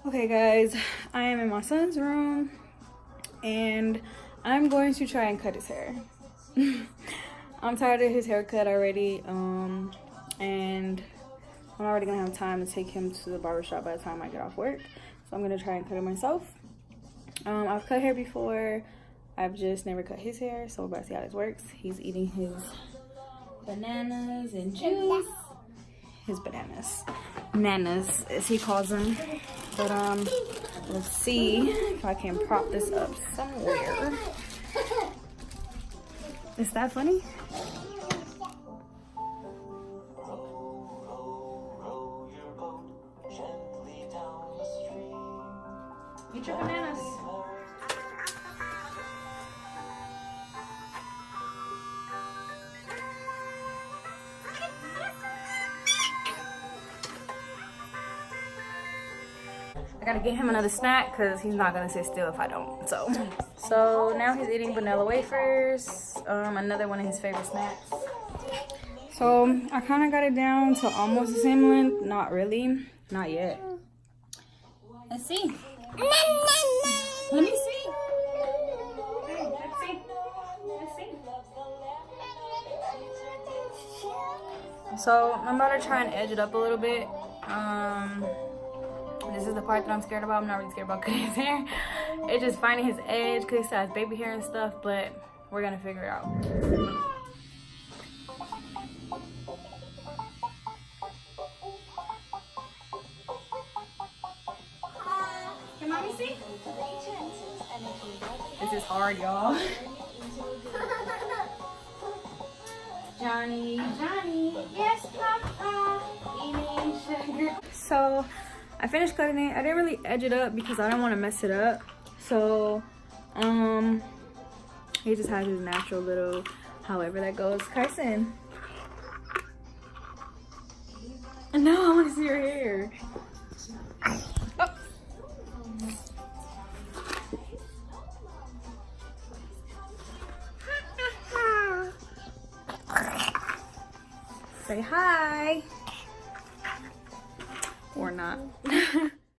Okay guys, I am in my son's room and I'm going to try and cut his hair. I'm tired of his haircut already, and I'm already gonna have time to take him to the barbershop by the time I get off work. So I'm gonna try and cut it myself. I've cut hair before, I've just never cut his hair, so we're about to see how this works. He's eating his bananas and juice. His bananas. Nanas, as he calls them. But let's see if I can prop this up somewhere. Is that funny? Eat your bananas. I gotta get him another snack because he's not gonna sit still if I don't. So now he's eating vanilla wafers, another one of his favorite snacks. So I kind of got it down to almost the same length. Not really, not yet. Let's see. Let me see. Let's see. Let's see. So I'm about to try and edge it up a little bit. This is the part that I'm scared about. I'm not really scared about cutting his hair. It's just finding his edge because he still has baby hair and stuff, but we're gonna figure it out. Can mommy see? This is hard, y'all. Johnny, yes, Papa. Eating sugar. So I finished cutting it. I didn't really edge it up because I don't want to mess it up. So, he just has his natural little, however that goes. Carson. No, I want to see your hair. Oh. Say hi. Or not.